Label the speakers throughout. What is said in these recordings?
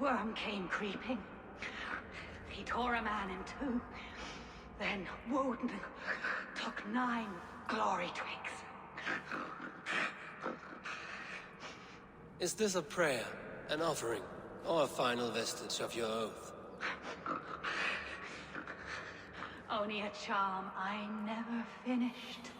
Speaker 1: worm came creeping. He tore a man in two. Then Woden took 9 glory twigs.
Speaker 2: Is this a prayer, an offering, or a final vestige of your oath?
Speaker 1: Only a charm I never finished.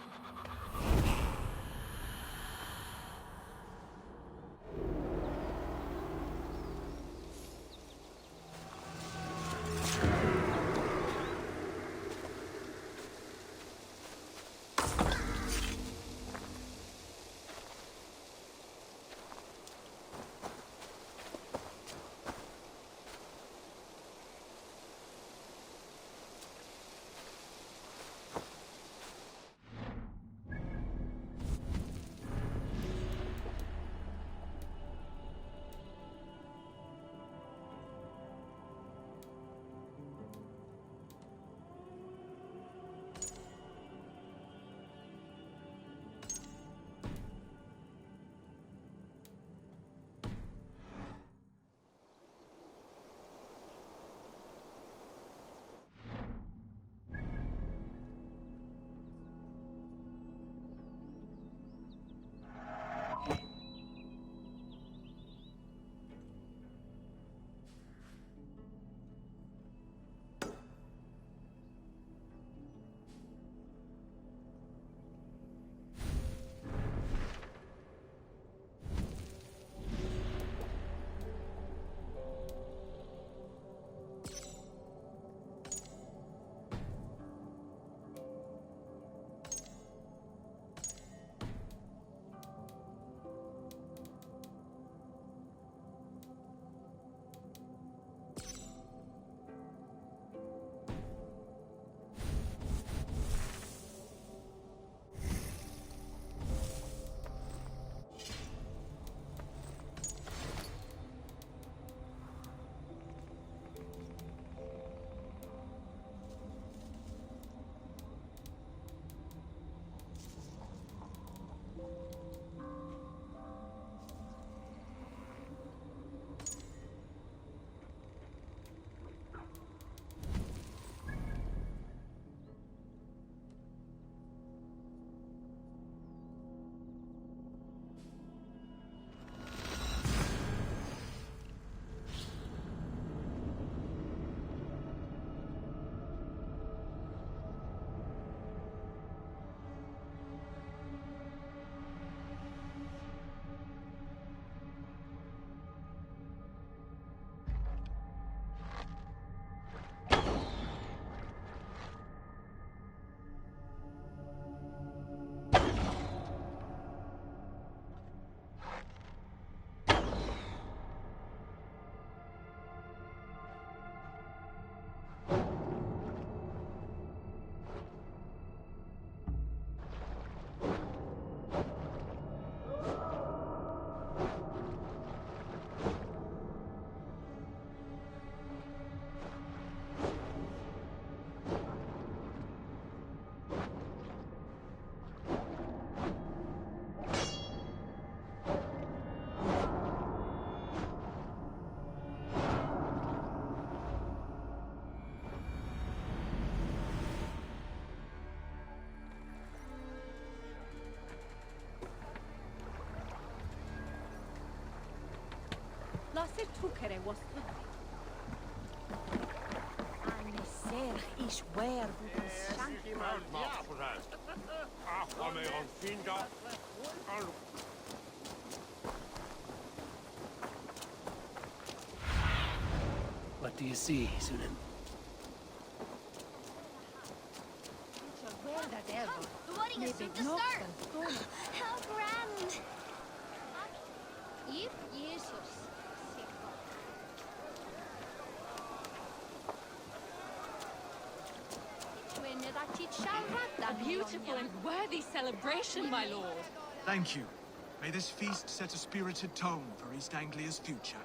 Speaker 3: Lasser tukere was Anne ser is where
Speaker 2: What do you see, Sunan?
Speaker 4: The wedding is soon to start! How grand! You, Jesus.
Speaker 3: A beautiful and worthy celebration, my lord.
Speaker 5: Thank you. May this feast set a spirited tone for East Anglia's future.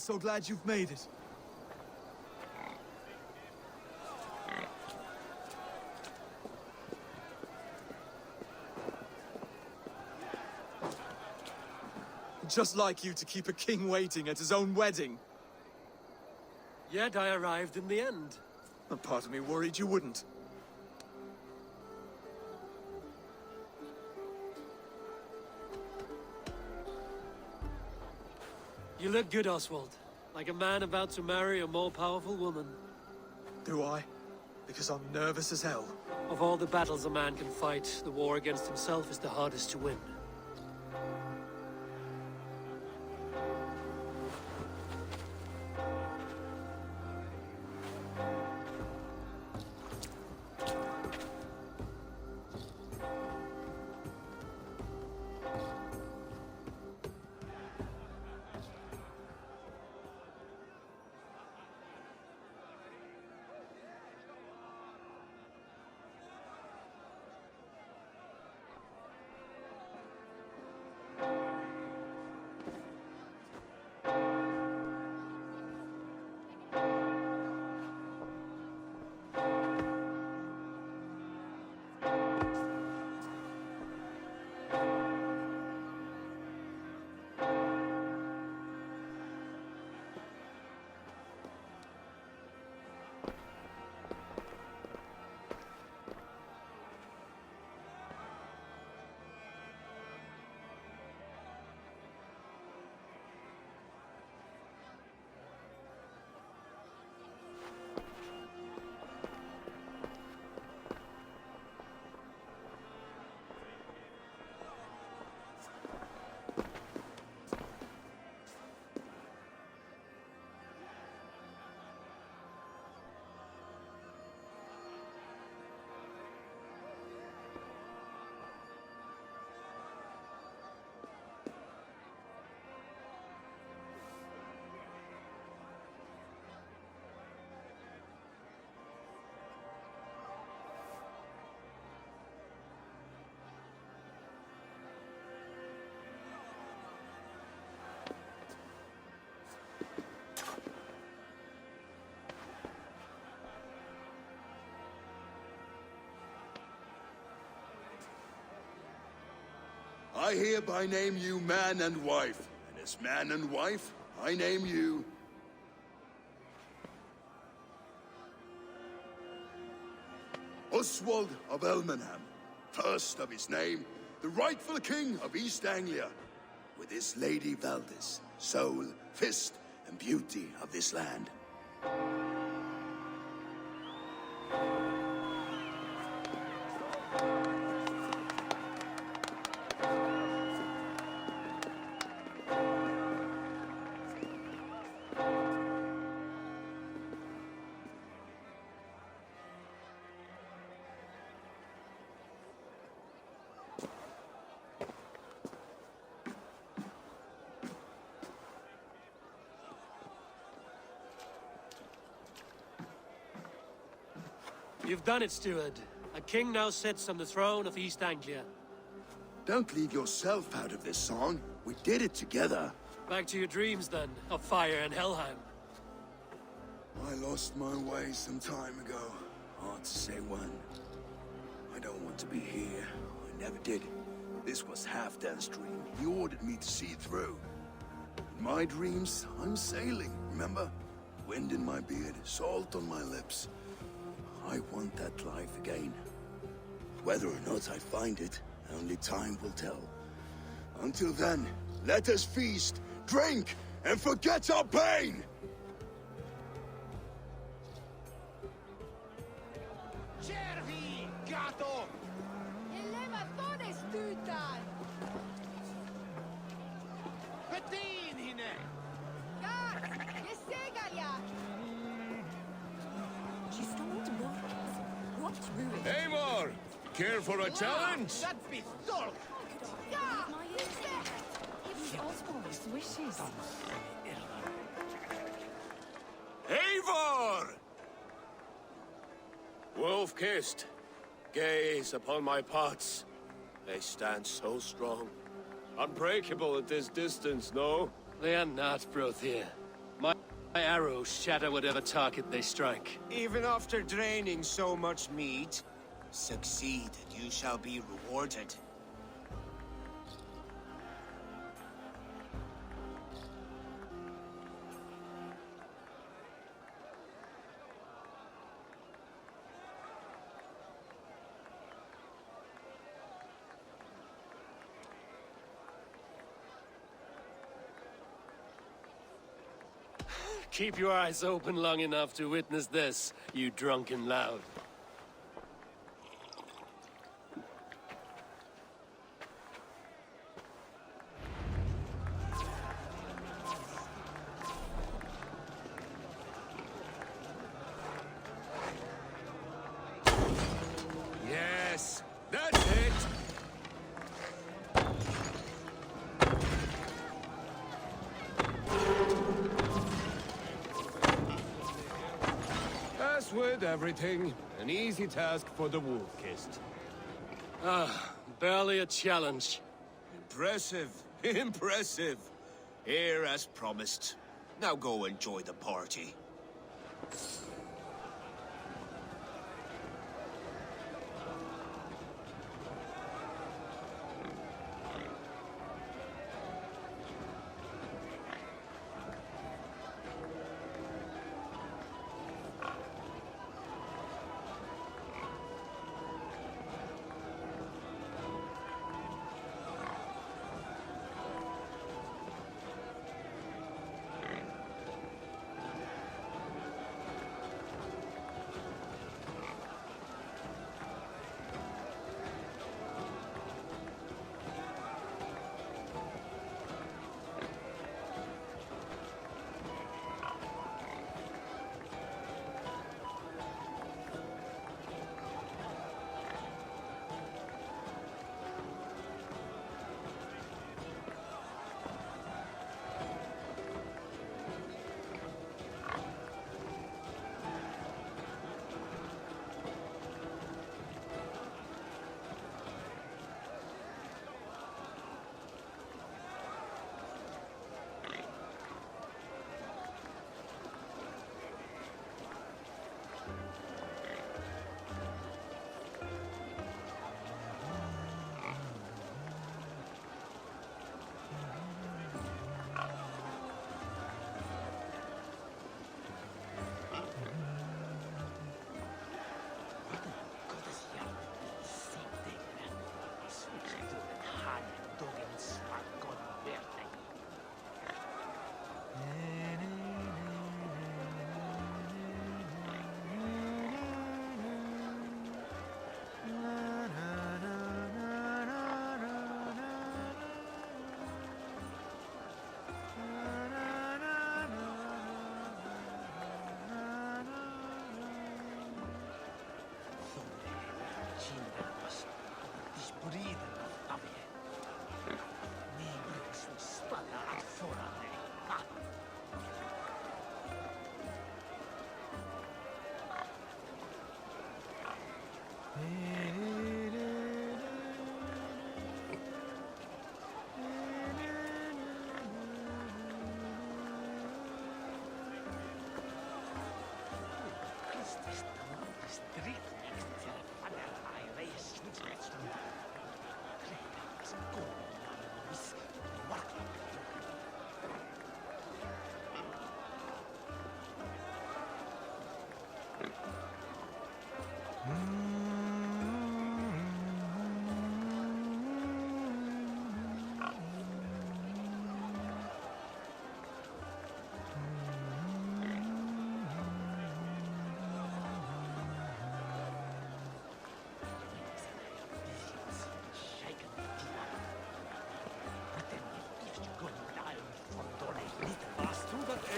Speaker 5: so glad you've made it. Just like you to keep a king waiting at his own wedding.
Speaker 2: Yet I arrived in the end.
Speaker 5: A part of me worried you wouldn't.
Speaker 2: You look good, Oswald. Like a man about to marry a more powerful woman.
Speaker 5: Do I? Because I'm nervous as hell.
Speaker 2: Of all the battles a man can fight, the war against himself is the hardest to win.
Speaker 6: I hereby name you man and wife, and as man and wife, I name you... Oswald of Elmenham, first of his name, the rightful king of East Anglia, with his lady Valdis, soul, fist, and beauty of this land.
Speaker 2: You've done it, steward. A king now sits on the throne of East Anglia.
Speaker 6: Don't leave yourself out of this song. We did it together.
Speaker 2: Back to your dreams, then, of fire and Helheim.
Speaker 6: I lost my way some time ago. Hard to say when. I don't want to be here. I never did. This was Halfdan's dream. He ordered me to see it through. In my dreams, I'm sailing, remember? Wind in my beard, salt on my lips. I want that life again. Whether or not I find it, only time will tell. Until then, let us feast, drink, and forget our pain!
Speaker 7: Cervi, gato!
Speaker 3: Elevatore stutar!
Speaker 7: Petinine!
Speaker 3: Gas! Gesegalia! What ruin?
Speaker 7: Eivor! Care for a challenge? That pistol!
Speaker 3: Oswald's wishes.
Speaker 7: Eivor! Wolf-kissed. Gaze upon my parts. They stand so strong. Unbreakable at this distance, no?
Speaker 2: They are not, Brothier. My arrows shatter whatever target they strike.
Speaker 7: Even after draining so much meat, succeed and you shall be rewarded.
Speaker 2: Keep your eyes open long enough to witness this, you drunken lout.
Speaker 7: Yes, that's it! As with everything, an easy task for the wolf-kissed.
Speaker 2: Barely a challenge.
Speaker 7: Impressive, impressive. Here as promised. Now go enjoy the party.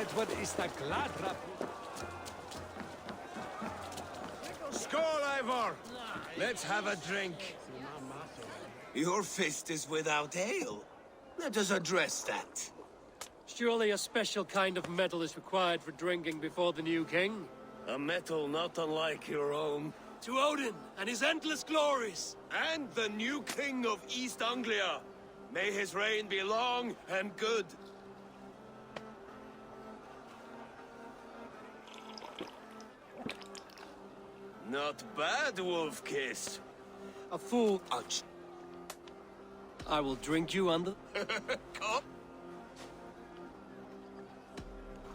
Speaker 8: Edward is the glad rap.
Speaker 7: Skål, Ivor! Let's have a drink. Your fist is without ale. Let us address that.
Speaker 2: Surely a special kind of metal is required for drinking before the new king?
Speaker 7: A metal not unlike your own.
Speaker 2: To Odin and his endless glories!
Speaker 7: And the new king of East Anglia. May his reign be long and good. Not bad, Wolf Kiss.
Speaker 2: A fool. Ouch. I will drink you on the...
Speaker 7: Come.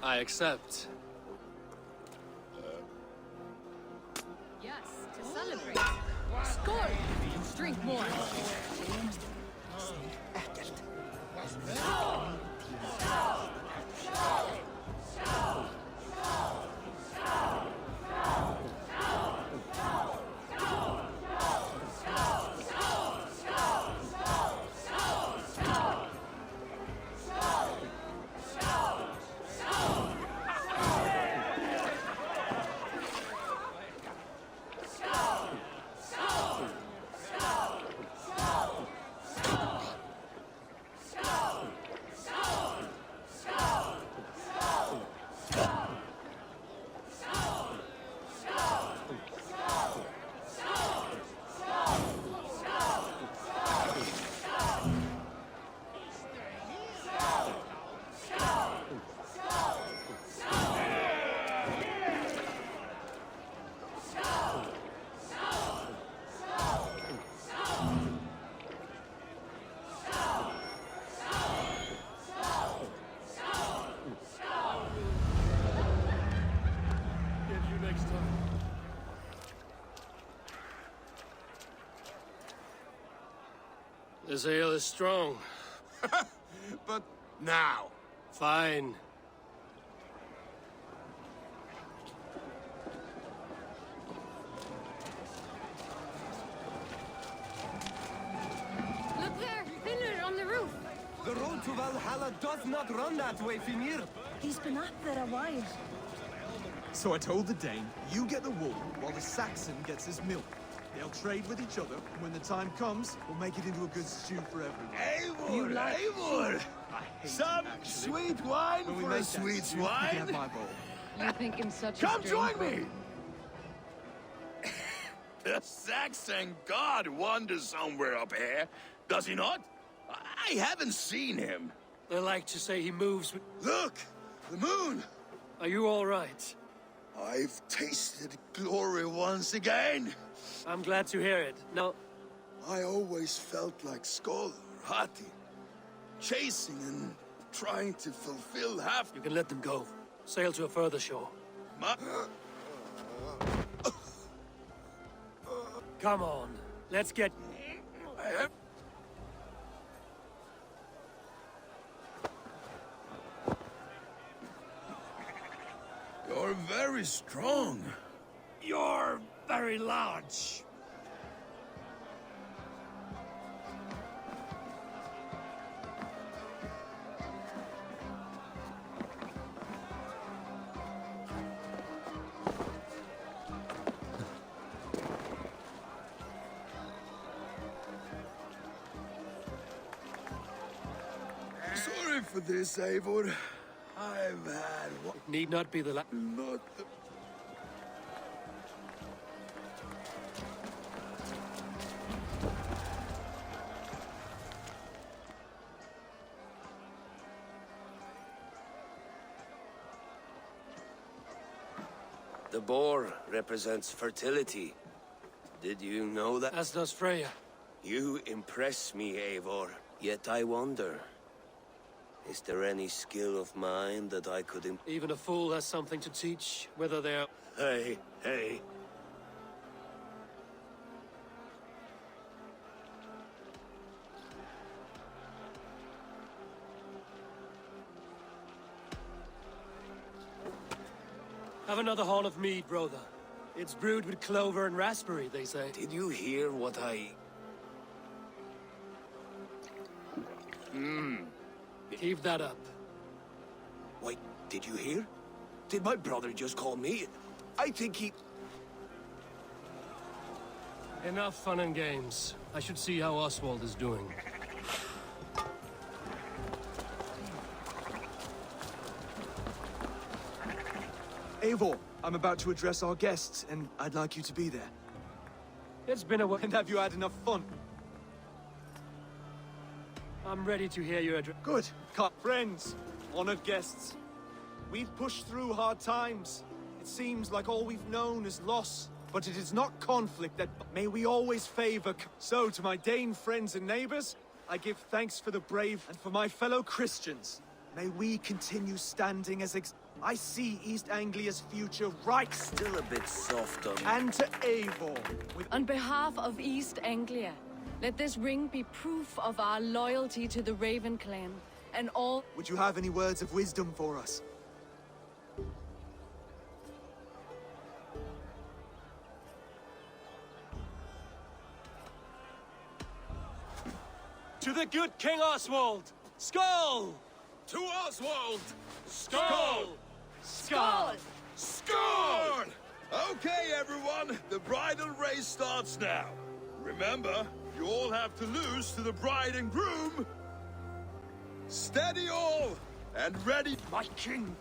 Speaker 2: I accept.
Speaker 3: Yes, to celebrate. Skål! Drink more.
Speaker 2: This ale is strong.
Speaker 7: But now.
Speaker 2: Fine.
Speaker 3: Look there, Finner on the roof.
Speaker 8: The road to Valhalla does not run that way, Finir.
Speaker 9: He's been up there a while.
Speaker 5: So I told the Dane, you get the wool, while the Saxon gets his milk. They'll trade with each other, and when the time comes, we'll make it into a good stew for everyone.
Speaker 7: Eivor, Eivor!
Speaker 5: I hate
Speaker 7: Some
Speaker 5: it, actually.
Speaker 7: sweet wine
Speaker 5: When we
Speaker 7: for
Speaker 5: make
Speaker 7: a
Speaker 5: that
Speaker 7: sweet
Speaker 5: stew, you can have
Speaker 7: wine?
Speaker 5: my bowl.
Speaker 3: You think him such a
Speaker 7: Come
Speaker 3: strange
Speaker 7: join me! The Saxon god wanders somewhere up here, does he not? I haven't seen him.
Speaker 2: They like to say he moves with...
Speaker 6: Look! The moon!
Speaker 2: Are you all right?
Speaker 6: I've tasted glory once again.
Speaker 2: I'm glad to hear it. Now,
Speaker 6: I always felt like Skoll or Hati, chasing and trying to fulfill half
Speaker 2: you can let them go. Sail to a further shore.
Speaker 6: my...
Speaker 2: Come on. Let's get...
Speaker 6: You're very strong.
Speaker 2: You're very large.
Speaker 6: Sorry for this, Eivor. I've had one...
Speaker 2: Need not be the
Speaker 6: Not the...
Speaker 7: The boar represents fertility. Did you know that?
Speaker 2: As does Freya.
Speaker 7: You impress me, Eivor. Yet I wonder, is there any skill of mine that I could
Speaker 2: Even a fool has something to teach, whether they're...
Speaker 7: Hey, hey.
Speaker 2: Have another horn of mead, brother. It's brewed with clover and raspberry, they say.
Speaker 7: Did you hear what I...
Speaker 2: Keep that up.
Speaker 7: Wait, did you hear? Did my brother just call me? I think he...
Speaker 2: Enough fun and games. I should see how Oswald is doing.
Speaker 5: Eivor, I'm about to address our guests, and I'd like you to be there.
Speaker 2: It's been a while.
Speaker 5: And have you had enough fun?
Speaker 2: I'm ready to hear your address.
Speaker 5: Good. Friends, honored guests. We've pushed through hard times. It seems like all we've known is loss, but it is not conflict that may we always favor. So, to my Dane friends and neighbors, I give thanks for the brave and for my fellow Christians. May we continue standing as I see East Anglia's future right.
Speaker 6: Still a bit soft on...
Speaker 5: And to Eivor.
Speaker 3: On behalf of East Anglia, let this ring be proof of our loyalty to the Raven clan, and all...
Speaker 5: Would you have any words of wisdom for us?
Speaker 2: To the good King Oswald! Skull!
Speaker 7: To Oswald!
Speaker 2: Skull!
Speaker 3: Skull!
Speaker 7: Score! Okay, everyone, the bridal race starts now. Remember, you all have to lose to the bride and groom. Steady all, and ready, my king.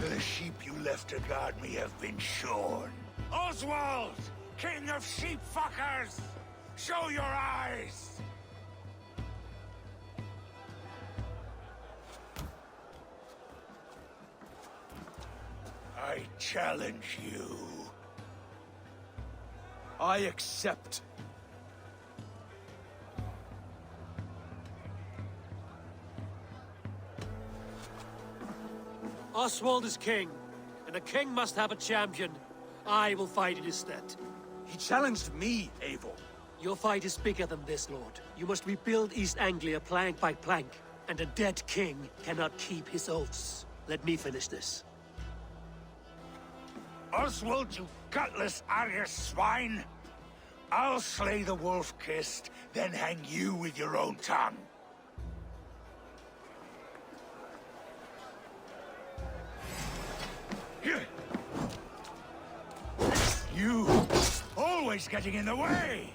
Speaker 6: The sheep you left to guard me have been shorn.
Speaker 7: Oswald, king of sheep fuckers, show your eyes. I challenge you.
Speaker 5: I accept.
Speaker 2: Oswald is king, and a king must have a champion. I will fight in his stead.
Speaker 5: He challenged me, Eivor.
Speaker 2: Your fight is bigger than this, Lord. You must rebuild East Anglia plank by plank, and a dead king cannot keep his oaths. Let me finish this.
Speaker 6: Oswald, you gutless Arya swine! I'll slay the wolf-kissed, then hang you with your own tongue. You! Always getting in the way!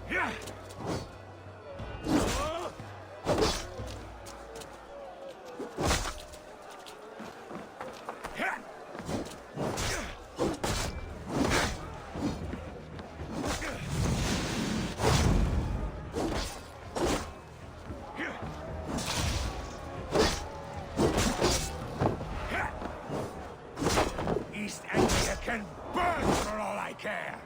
Speaker 6: Yeah. East Anglia can burn for all I care!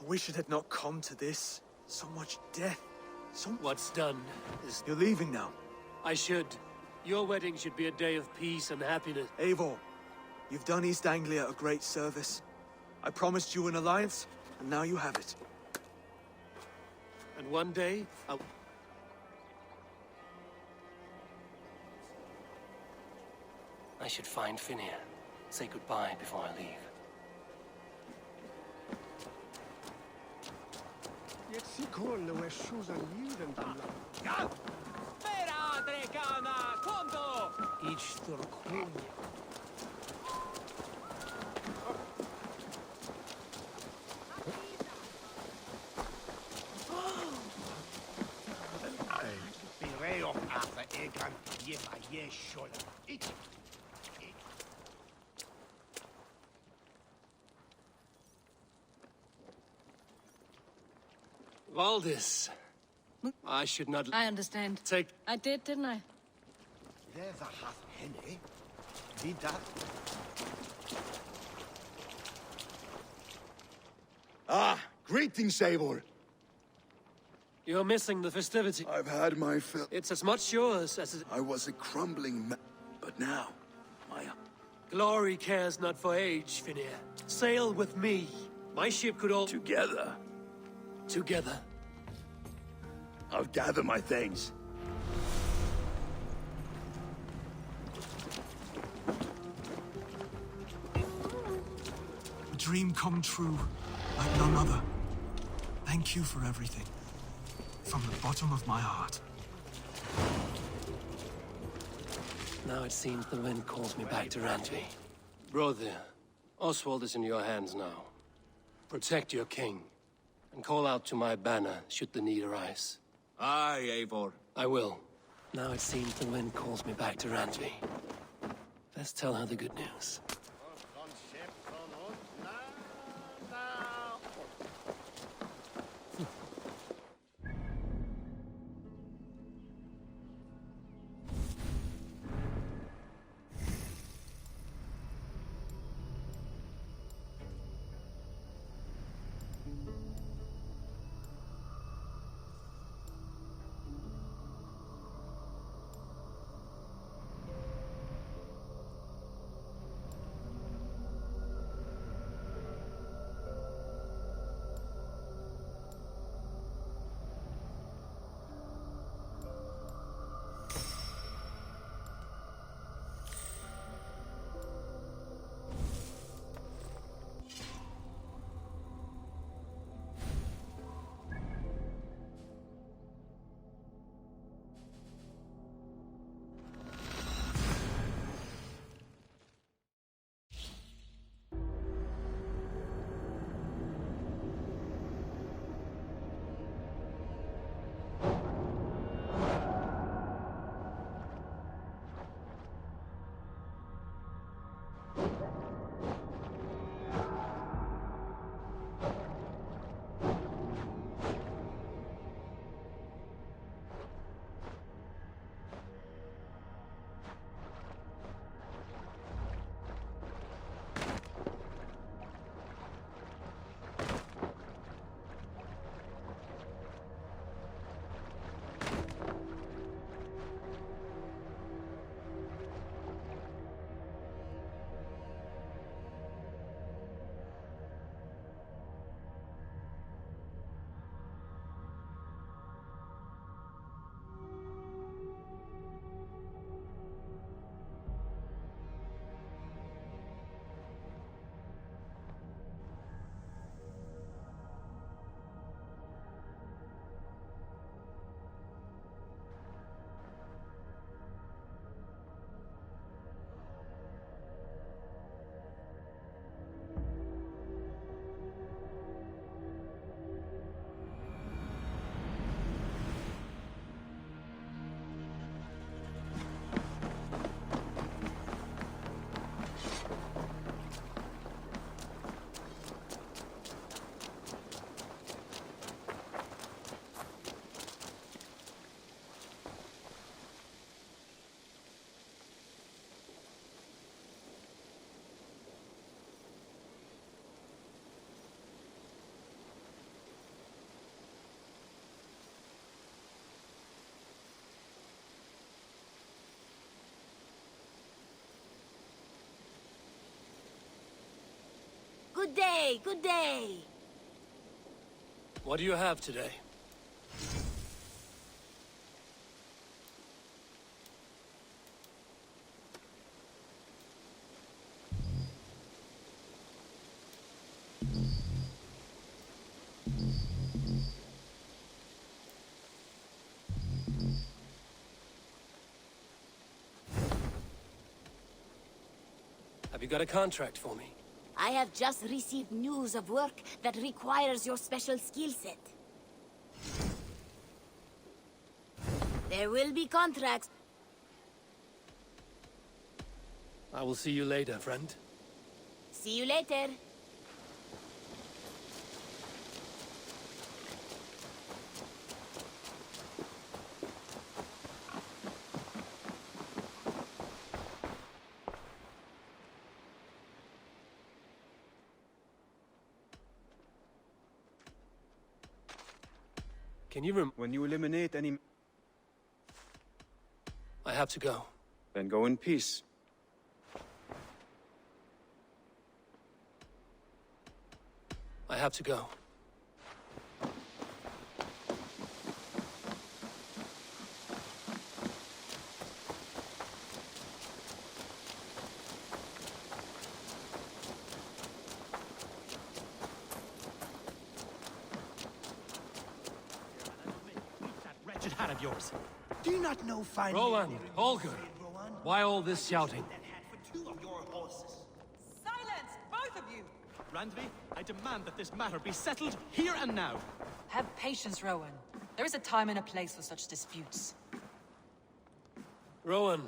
Speaker 5: I wish it had not come to this. So much death.
Speaker 2: What's done is...
Speaker 5: You're leaving now.
Speaker 2: I should. Your wedding should be a day of peace and happiness.
Speaker 5: Eivor, you've done East Anglia a great service. I promised you an alliance, and now you have it.
Speaker 2: And one day, I should find Finir. Say goodbye before I leave. Valdis. I should not...
Speaker 3: I understand.
Speaker 2: Take...
Speaker 3: I did, didn't I?
Speaker 6: Ah, greetings, Eivor.
Speaker 2: You're missing the festivity.
Speaker 6: I've had my fill.
Speaker 2: It's as much yours as it...
Speaker 6: I was a crumbling but now,
Speaker 2: Glory cares not for age, Finir. Sail with me. My ship could all...
Speaker 6: Together.
Speaker 2: Together.
Speaker 6: I'll gather my things.
Speaker 5: A dream come true, like none other. Thank you for everything. From the bottom of my heart.
Speaker 2: Now it seems the wind calls me back to Randvi.
Speaker 10: Brother, Oswald is in your hands now. Protect your king, and call out to my banner should the need arise.
Speaker 6: Aye, Eivor.
Speaker 10: I will.
Speaker 2: Now it seems the wind calls me back to Randvi. Let's tell her the good news.
Speaker 4: Good day, good day.
Speaker 2: What do you have today? Have you got a contract for me?
Speaker 4: I have just received news of work that requires your special skill set. There will be contracts.
Speaker 2: I will see you later, friend.
Speaker 4: See you later.
Speaker 2: Can you
Speaker 11: When you eliminate any...
Speaker 2: I have to go.
Speaker 11: Then go in peace.
Speaker 10: I have to go.
Speaker 11: Wretched hat of yours. Do you not know fine?
Speaker 10: Rowan, Holger, why all this shouting?
Speaker 12: Silence, both of you!
Speaker 11: Randvi, I demand that this matter be settled here and now.
Speaker 12: Have patience, Rowan. There is a time and a place for such disputes.
Speaker 10: Rowan.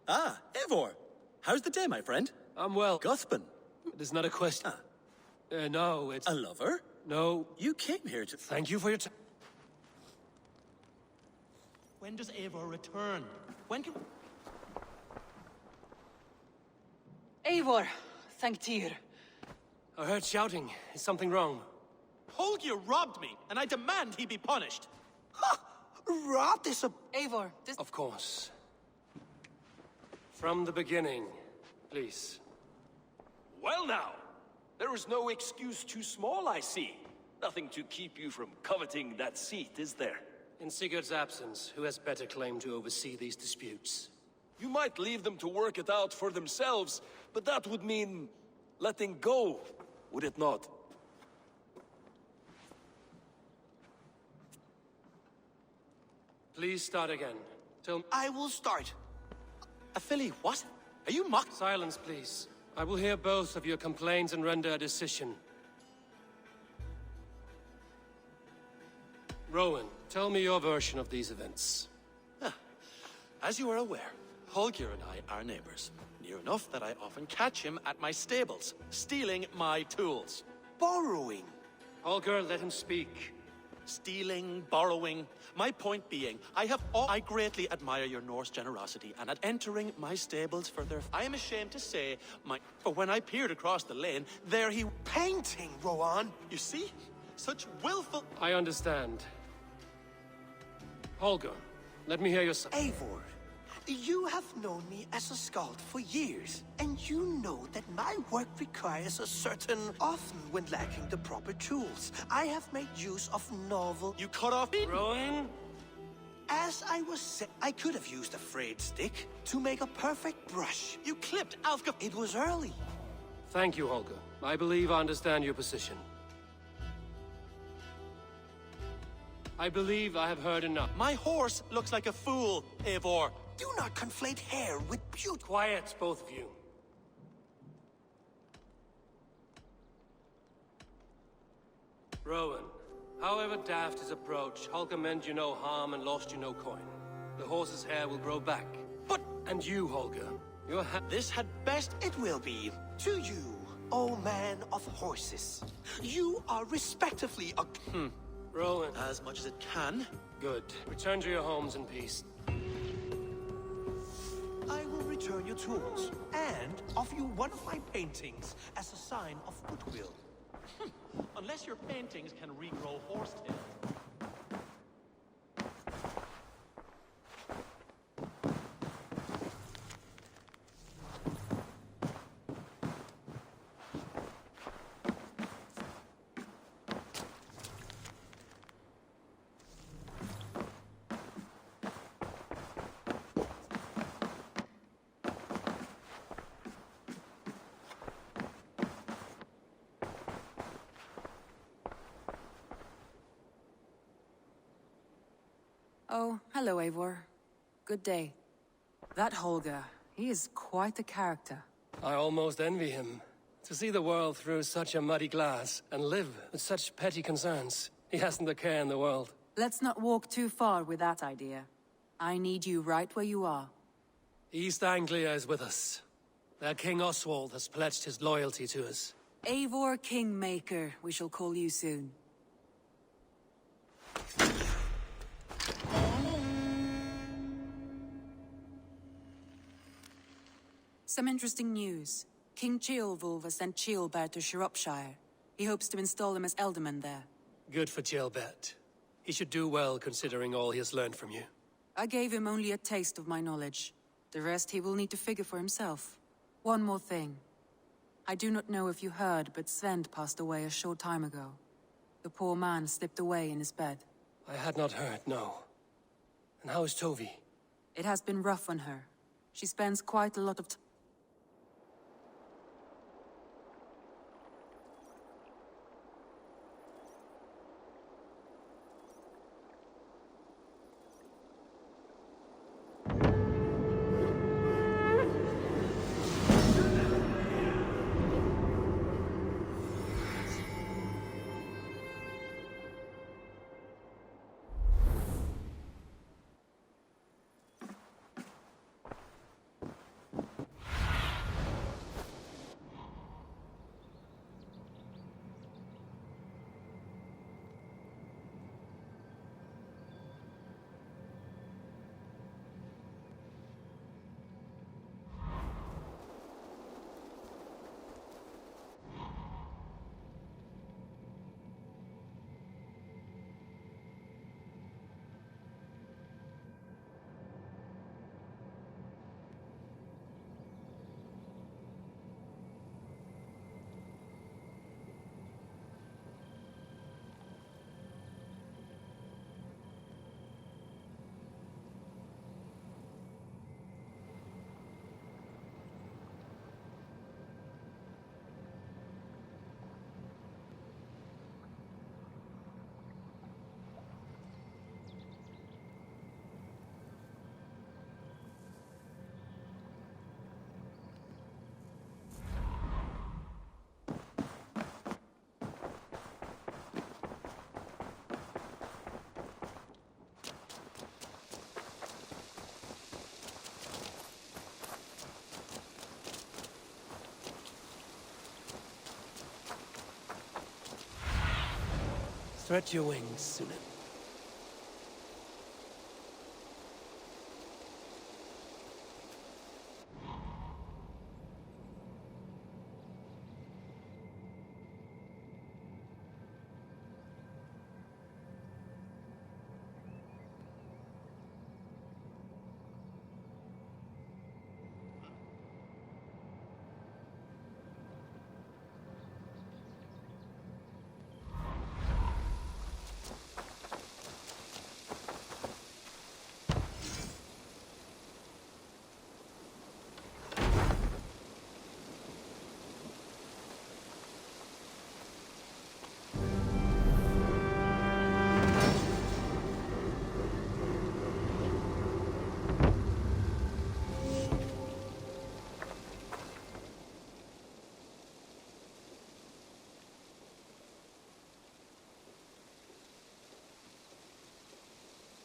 Speaker 13: Ah, Eivor. How's the day, my friend?
Speaker 10: I'm well.
Speaker 13: Cuthbin.
Speaker 10: It is not a question. No, it's...
Speaker 13: A lover?
Speaker 10: No.
Speaker 13: You came here to...
Speaker 10: Thank you for your time.
Speaker 11: When does Eivor return? When can...
Speaker 12: Eivor, thank Tyr.
Speaker 10: I heard shouting. Is something wrong?
Speaker 11: Holger robbed me, and I demand he be punished.
Speaker 13: Robbed is a...
Speaker 12: Eivor, this...
Speaker 10: Of course. From the beginning, please.
Speaker 14: Well now, there is no excuse too small, I see. Nothing to keep you from coveting that seat, is there?
Speaker 10: In Sigurd's absence, who has better claim to oversee these disputes?
Speaker 14: You might leave them to work it out for themselves, but that would mean letting go, would it not?
Speaker 10: Please start again. Tell me...
Speaker 11: I will start. Philly, what? Are you mocked?
Speaker 10: Silence, please. I will hear both of your complaints and render a decision. Rowan, tell me your version of these events.
Speaker 11: As you are aware, Holger and I are neighbors. Near enough that I often catch him at my stables, stealing my tools. Borrowing.
Speaker 10: Holger, let him speak.
Speaker 11: Stealing, borrowing. My point being, I greatly admire your Norse generosity, and at entering my stables for their... I am ashamed to say, but when I peered across the lane, there he... Painting, Rowan! You see? Such willful...
Speaker 10: I understand. Holger, let me hear your side.
Speaker 15: Eivor, you have known me as a skald for years, and you know that my work requires a certain, often when lacking the proper tools. I have made use of novel...
Speaker 11: You cut off...
Speaker 10: Rowan?
Speaker 15: As I was saying, I could have used a frayed stick to make a perfect brush.
Speaker 11: You clipped Alka...
Speaker 15: It was early.
Speaker 10: Thank you, Holger. I believe I understand your position. I believe I have heard enough.
Speaker 11: My horse looks like a fool, Eivor.
Speaker 15: Do not conflate hair with beauty.
Speaker 10: Quiet, both of you. Rowan, however daft his approach, Holger meant you no harm and lost you no coin. The horse's hair will grow back.
Speaker 11: But...
Speaker 10: And you, Holger,
Speaker 11: this had best...
Speaker 15: It will be. To you, O man of horses. You are respectively a...
Speaker 10: Rowan.
Speaker 11: As much as it can.
Speaker 10: Good. Return to your homes in peace.
Speaker 15: I will return your tools, and offer you one of my paintings as a sign of goodwill.
Speaker 11: Unless your paintings can regrow horsetails.
Speaker 16: Oh, hello, Eivor. Good day. That Holger, he is quite the character.
Speaker 10: I almost envy him. To see the world through such a muddy glass and live with such petty concerns. He hasn't a care in the world.
Speaker 16: Let's not walk too far with that idea. I need you right where you are.
Speaker 10: East Anglia is with us. Their King Oswald has pledged his loyalty to us.
Speaker 16: Eivor Kingmaker, we shall call you soon. Some interesting news. King Ceolwulf has sent Ceolbert to Shropshire. He hopes to install him as Elderman there.
Speaker 10: Good for Ceolbert. He should do well considering all he has learned from you.
Speaker 16: I gave him only a taste of my knowledge. The rest he will need to figure for himself. One more thing. I do not know if you heard, but Sven passed away a short time ago. The poor man slipped away in his bed.
Speaker 10: I had not heard, no. And how is Tovi?
Speaker 16: It has been rough on her. She spends quite a lot of time.
Speaker 2: Stretch your wings, Sunan.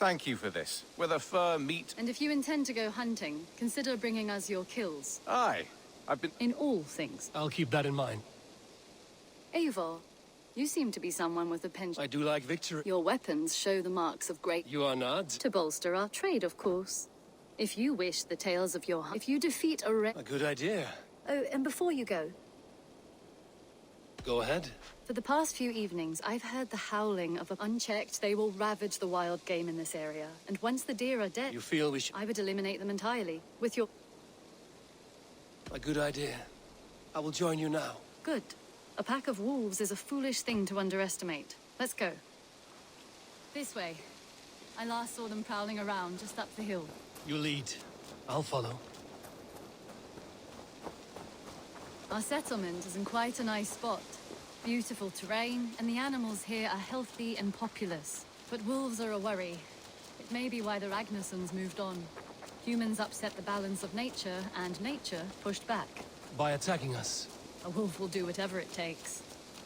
Speaker 17: Thank you for this. Whether fur, meat...
Speaker 3: And if you intend to go hunting, consider bringing us your kills.
Speaker 17: Aye. I've been...
Speaker 3: In all things.
Speaker 10: I'll keep that in mind.
Speaker 3: Eivor, you seem to be someone with a penchant.
Speaker 10: I do like victory.
Speaker 3: Your weapons show the marks of great...
Speaker 10: You are not?
Speaker 3: To bolster our trade, of course. If you wish the tales of your... If you defeat a
Speaker 10: good idea.
Speaker 3: Oh, and before you go...
Speaker 10: Go ahead.
Speaker 3: For the past few evenings, I've heard the howling of unchecked. They will ravage the wild game in this area. And once the deer are dead...
Speaker 10: You feel we should...
Speaker 3: I would eliminate them entirely. With your...
Speaker 10: A good idea. I will join you now.
Speaker 3: Good. A pack of wolves is a foolish thing to underestimate. Let's go. This way. I last saw them prowling around just up the hill.
Speaker 10: You lead. I'll follow.
Speaker 3: Our settlement is in quite a nice spot. Beautiful terrain, and the animals here are healthy and populous. But wolves are a worry. It may be why the Ragnarsons moved on. Humans upset the balance of nature, and nature pushed back.
Speaker 10: By attacking us.
Speaker 3: A wolf will do whatever it takes.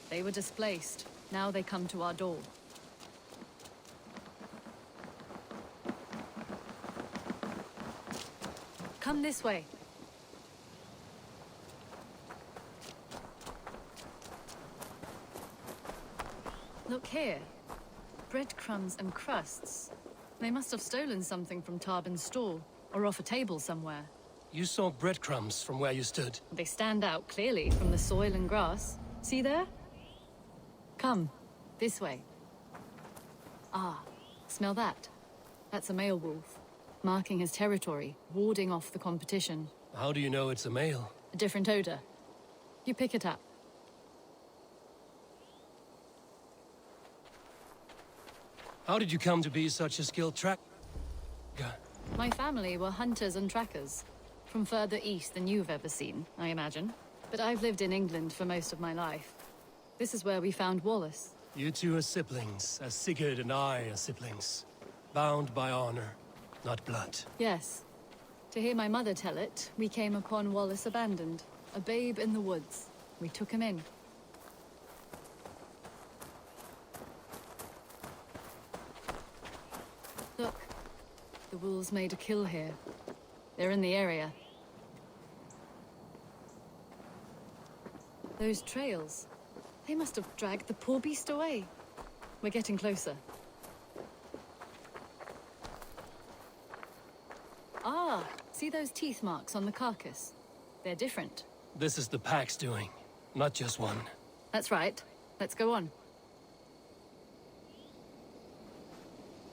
Speaker 3: They were displaced. Now they come to our door. Come this way. Look here. Breadcrumbs and crusts. They must have stolen something from Tarbin's stall, or off a table somewhere.
Speaker 10: You saw breadcrumbs from where you stood.
Speaker 3: They stand out clearly from the soil and grass. See there? Come, this way. Ah, smell that? That's a male wolf, marking his territory, warding off the competition.
Speaker 10: How do you know it's a male?
Speaker 3: A different odor. You pick it up.
Speaker 10: How did you come to be such a skilled tracker?
Speaker 3: My family were hunters and trackers. From further east than you've ever seen, I imagine. But I've lived in England for most of my life. This is where we found Wallace.
Speaker 10: You two are siblings, as Sigurd and I are siblings. Bound by honor, not blood.
Speaker 3: Yes. To hear my mother tell it, we came upon Wallace abandoned. A babe in the woods. We took him in. Look. The wolves made a kill here. They're in the area. Those trails. They must have dragged the poor beast away. We're getting closer. Ah, see those teeth marks on the carcass? They're different.
Speaker 10: This is the pack's doing, not just one.
Speaker 3: That's right. Let's go on.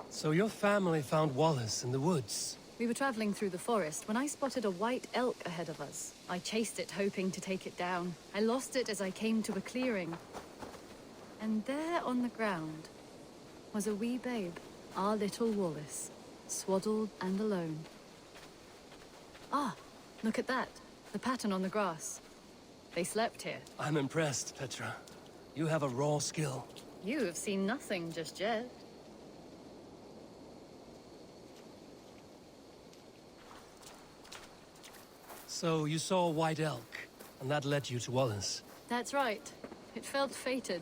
Speaker 10: So your family found Wallace in the woods?
Speaker 3: We were traveling through the forest when I spotted a white elk ahead of us. I chased it, hoping to take it down. I lost it as I came to a clearing. And there on the ground was a wee babe, our little Wallace, swaddled and alone. Ah, look at that. The pattern on the grass. They slept here.
Speaker 10: I'm impressed, Petra. You have a raw skill.
Speaker 3: You have seen nothing just yet.
Speaker 10: So you saw a white elk, and that led you to Wallace?
Speaker 3: That's right. It felt fated.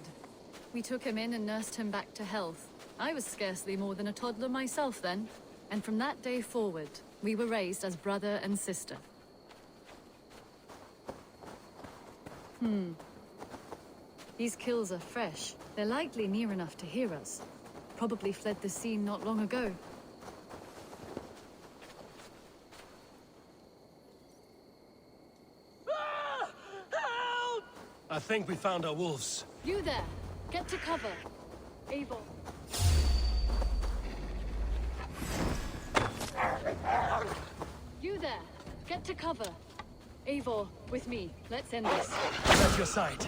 Speaker 3: We took him in and nursed him back to health. I was scarcely more than a toddler myself then. And from that day forward, we were raised as brother and sister. These kills are fresh. They're likely near enough to hear us. Probably fled the scene not long ago.
Speaker 10: I think we found our wolves.
Speaker 3: You there! Get to cover! Eivor. You there! Get to cover! Eivor, with me. Let's end this.
Speaker 10: At your side.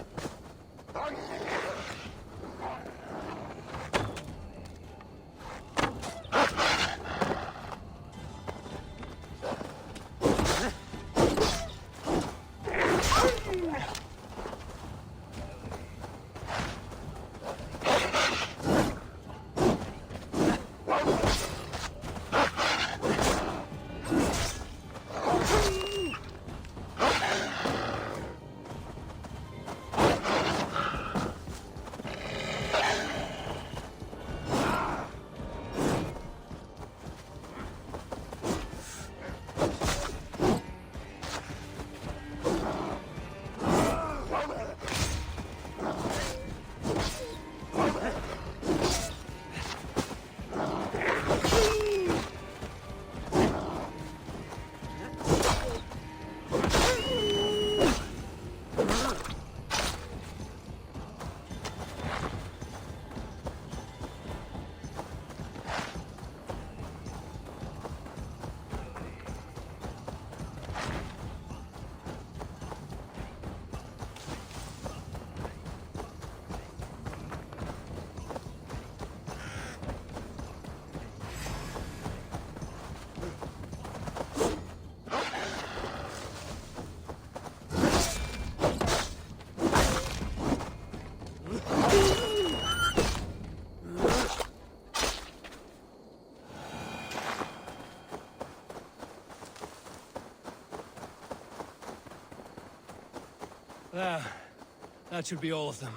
Speaker 10: That should be all of them.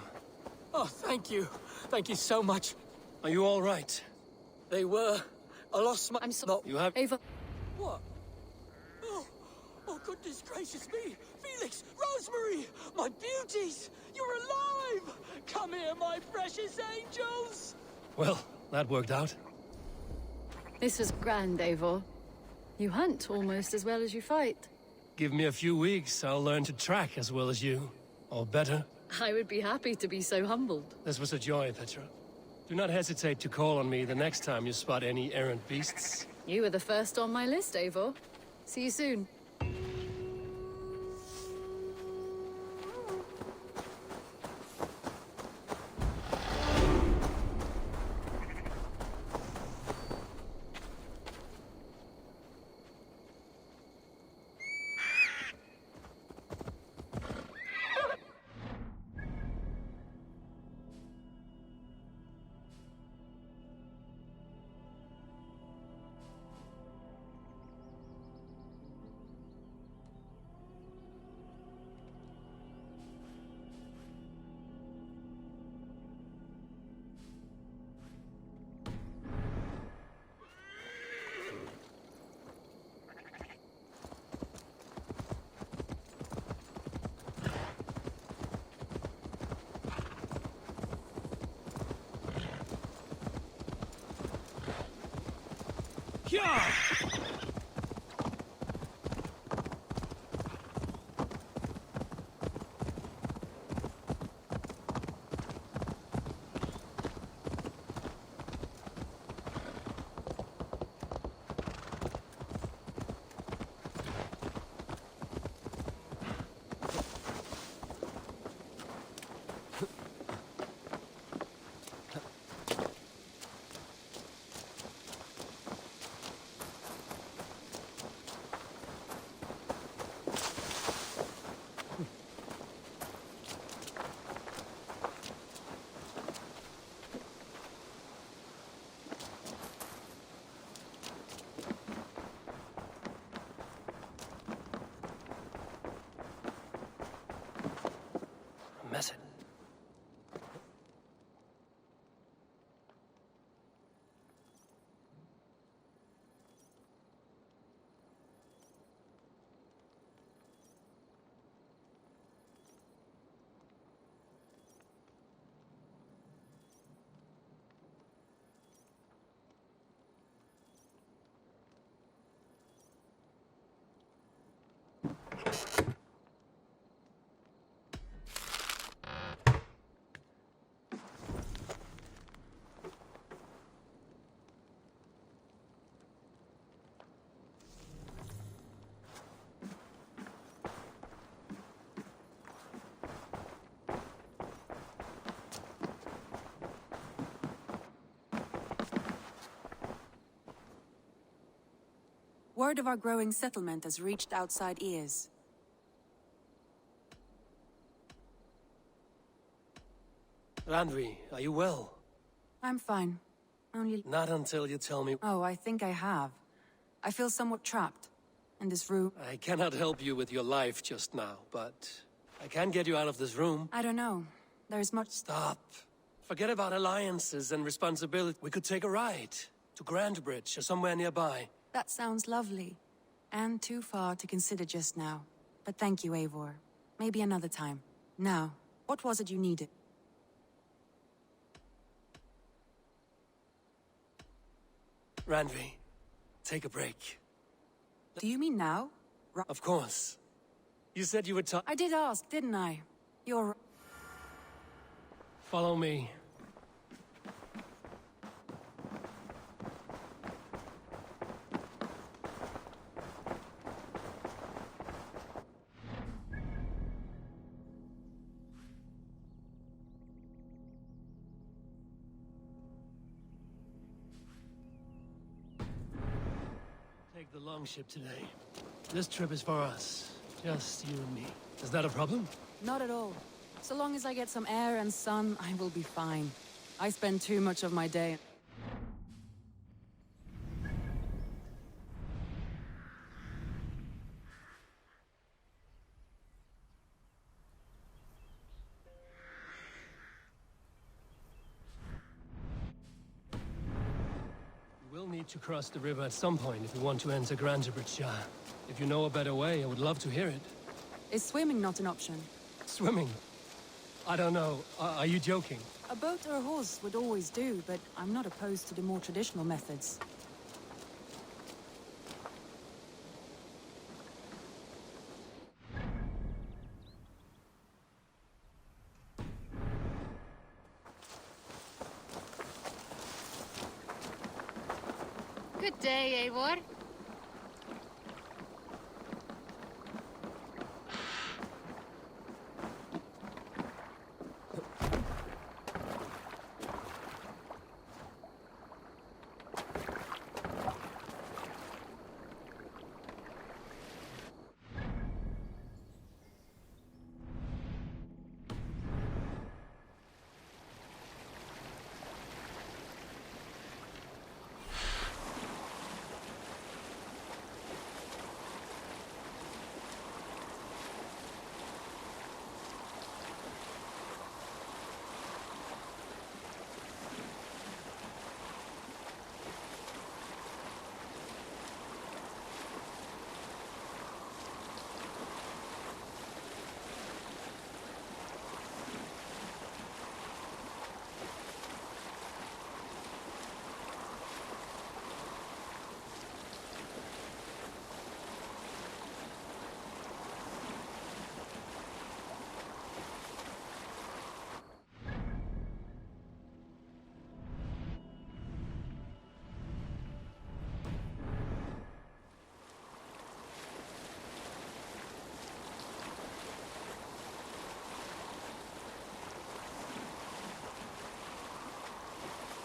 Speaker 2: Oh, thank you. Thank you so much.
Speaker 10: Are you all right?
Speaker 2: They were. I lost my...
Speaker 3: I'm sorry.
Speaker 10: You have...
Speaker 3: Eivor.
Speaker 2: What? Oh, goodness gracious me! Felix! Rosemary! My beauties! You're alive! Come here, my precious angels!
Speaker 10: Well, that worked out.
Speaker 3: This was grand, Eivor. You hunt almost as well as you fight.
Speaker 10: Give me a few weeks, I'll learn to track as well as you. Or better.
Speaker 3: I would be happy to be so humbled.
Speaker 10: This was a joy, Petra. Do not hesitate to call on me the next time you spot any errant beasts.
Speaker 3: You were the first on my list, Eivor. See you soon.
Speaker 10: Mess it.
Speaker 16: Word of our growing settlement has reached outside ears.
Speaker 10: Randvi, are you well?
Speaker 16: I'm fine. Only...
Speaker 10: Not until you tell me...
Speaker 16: Oh, I think I have. I feel somewhat trapped in this room.
Speaker 10: I cannot help you with your life just now, but I can get you out of this room.
Speaker 16: I don't know. There's much...
Speaker 10: Stop. Forget about alliances and responsibility. We could take a ride to Grandbridge or somewhere nearby.
Speaker 16: That sounds lovely. And too far to consider just now. But thank you, Eivor. Maybe another time. Now, what was it you needed?
Speaker 10: Randvi, take a break.
Speaker 16: Do you mean now?
Speaker 10: Of course. You said you would talk...
Speaker 16: I did ask, didn't I? You're...
Speaker 10: Follow me. Take the longship today. This trip is for us. Just you and me. Is that a problem?
Speaker 16: Not at all. So long as I get some air and sun, I will be fine. I spend too much of my day...
Speaker 10: We'll need to cross the river at some point if we want to enter Grandbridge. If you know a better way, I would love to hear it.
Speaker 16: Is swimming not an option?
Speaker 10: Swimming? I don't know. Are you joking?
Speaker 16: A boat or a horse would always do, but I'm not opposed to the more traditional methods.
Speaker 3: Good day, Eivor.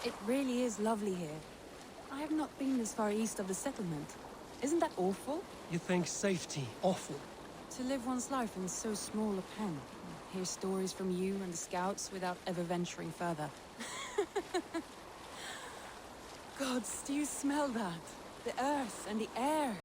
Speaker 16: It really is lovely here. I have not been this far east of the settlement. Isn't that awful?
Speaker 10: You think safety awful?
Speaker 16: To live one's life in so small a pen. Hear stories from you and the scouts without ever venturing further. Gods, do you smell that? The earth and the air.